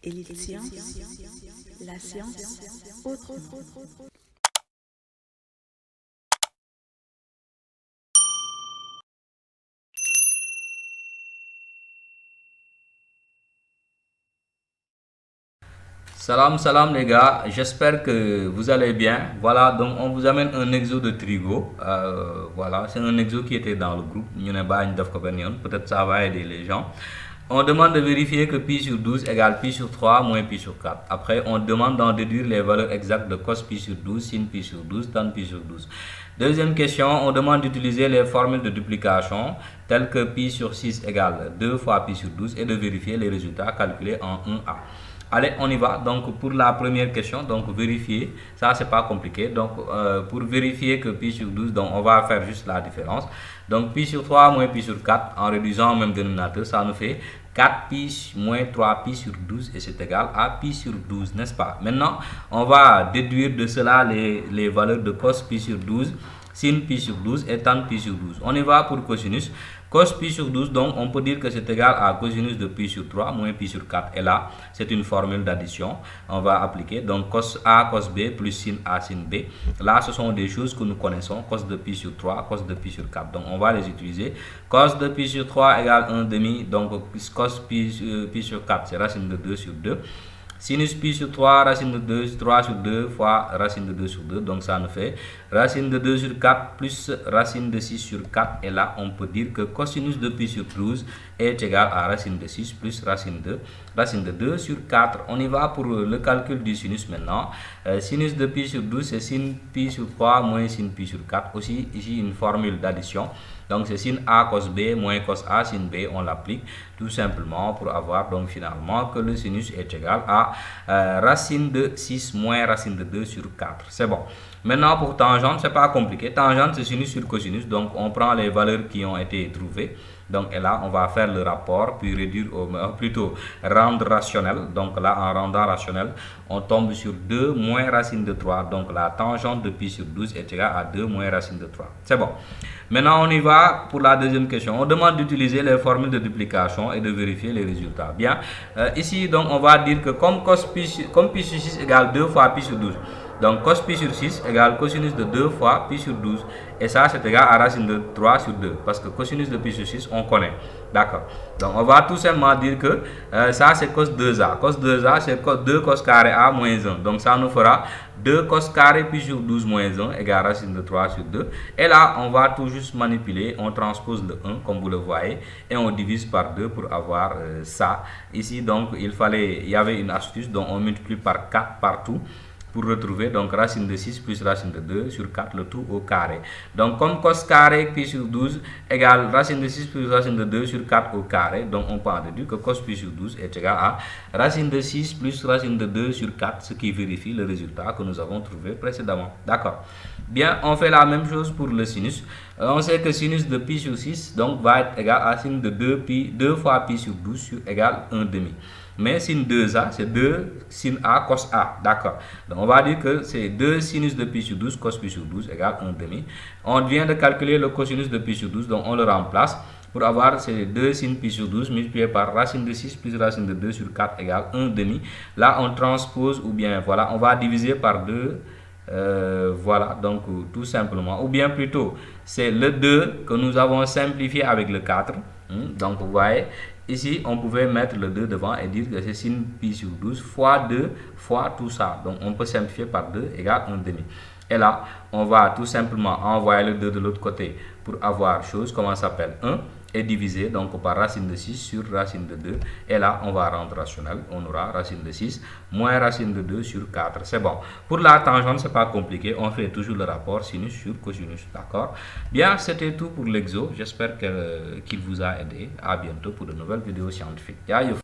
Élite Science, la science autrement. Salam, salam les gars, j'espère que vous allez bien. Voilà, donc on vous amène un exo de Trigo. Voilà, c'est un exo qui était dans le groupe. Peut-être ça va aider les gens. On demande de vérifier que pi sur 12 égale pi sur 3 moins pi sur 4. Après, on demande d'en déduire les valeurs exactes de cos pi sur 12, sin pi sur 12, tan pi sur 12. Deuxième question, on demande d'utiliser les formules de duplication telles que pi sur 6 égale 2 fois pi sur 12 et de vérifier les résultats calculés en 1A. Allez, on y va. Donc, pour la première question, donc vérifier, ça c'est pas compliqué. Donc, pour vérifier que pi sur 12, donc on va faire juste la différence. Donc, pi sur 3 moins pi sur 4, en réduisant au même dénominateur, ça nous fait 4 pi moins 3 pi sur 12 et c'est égal à pi sur 12, n'est-ce pas? Maintenant, on va déduire de cela les valeurs de cos pi sur 12, sin pi sur 12 et tan pi sur 12. On y va pour cosinus. Cos pi sur 12, donc on peut dire que c'est égal à cosinus de pi sur 3 moins pi sur 4. Et là, c'est une formule d'addition. On va appliquer donc cos A cos B plus sin A sin B. Là, ce sont des choses que nous connaissons. Cos de pi sur 3, cos de pi sur 4. Donc, on va les utiliser. Cos de pi sur 3 égale 1 demi. Donc, cos pi sur 4, c'est racine de 2 sur 2. Sinus pi sur 3, racine de 2, 3 sur 2 fois racine de 2 sur 2. Donc ça nous fait racine de 2 sur 4 plus racine de 6 sur 4. Et là, on peut dire que cosinus de pi sur 12 est égal à racine de 6 plus racine de 2 sur 4. On y va pour le calcul du sinus maintenant. Sinus de pi sur 12, c'est sin pi sur 3 moins sin pi sur 4. Aussi, ici, une formule d'addition. Donc c'est sin A cos B moins cos A sin B, on l'applique tout simplement pour avoir donc finalement que le sinus est égal à racine de 6 moins racine de 2 sur 4. C'est bon. Maintenant pour tangente, c'est pas compliqué. Tangente c'est sinus sur cosinus, donc on prend les valeurs qui ont été trouvées. Donc et là on va faire le rapport puis réduire plutôt rendre rationnel. Donc là en rendant rationnel, on tombe sur 2 moins racine de 3. Donc la tangente de pi sur 12 est égale à 2 moins racine de 3. C'est bon. Maintenant, on y va pour la deuxième question. On demande d'utiliser les formules de duplication et de vérifier les résultats. Bien, ici, donc, on va dire que comme pi sur 6 égale 2 fois pi sur 12. Donc, cos pi sur 6 égale cosinus de 2 fois pi sur 12. Et ça, c'est égal à racine de 3 sur 2. Parce que cosinus de pi sur 6, on connaît. D'accord. Donc, on va tout simplement dire que ça, c'est cos 2a. Cos 2a, c'est 2 cos carré a moins 1. Donc, ça nous fera 2 cos carré pi sur 12 moins 1 égale racine de 3 sur 2. Et là, on va tout juste manipuler. On transpose le 1, comme vous le voyez. Et on divise par 2 pour avoir ça. Ici, donc, il y avait une astuce. Donc, on multiplie par 4 partout pour retrouver donc racine de 6 plus racine de 2 sur 4, le tout au carré. Donc comme cos carré pi sur 12 égale racine de 6 plus racine de 2 sur 4 au carré, donc on peut en déduire que cos pi sur 12 est égal à racine de 6 plus racine de 2 sur 4, ce qui vérifie le résultat que nous avons trouvé précédemment. D'accord. Bien, on fait la même chose pour le sinus. On sait que sinus de pi sur 6 donc va être égal à sin de 2 fois pi sur 12 sur égal 1 demi. Mais sin 2a, c'est 2 sin a cos a. D'accord. Donc, on va dire que c'est 2 sinus de pi sur 12 cos pi sur 12 égale 1 demi. On vient de calculer le cosinus de pi sur 12, donc on le remplace pour avoir ces 2 sin pi sur 12 multiplié par racine de 6 plus racine de 2 sur 4 égale 1 demi. Là, on transpose ou bien, voilà, on va diviser par 2. Voilà, donc tout simplement. Ou bien plutôt, c'est le 2 que nous avons simplifié avec le 4. Donc, vous voyez. Ici, on pouvait mettre le 2 devant et dire que c'est sin pi sur 12 fois 2 fois tout ça. Donc, on peut simplifier par 2 égale 1 demi. Et là, on va tout simplement envoyer le 2 de l'autre côté pour avoir chose, comment ça s'appelle 1, et diviser donc par racine de 6 sur racine de 2. Et là, on va rendre rationnel. On aura racine de 6 moins racine de 2 sur 4. C'est bon. Pour la tangente, c'est pas compliqué. On fait toujours le rapport sinus sur cosinus. D'accord? Bien, c'était tout pour l'exo. J'espère qu'il vous a aidé. À bientôt pour de nouvelles vidéos scientifiques.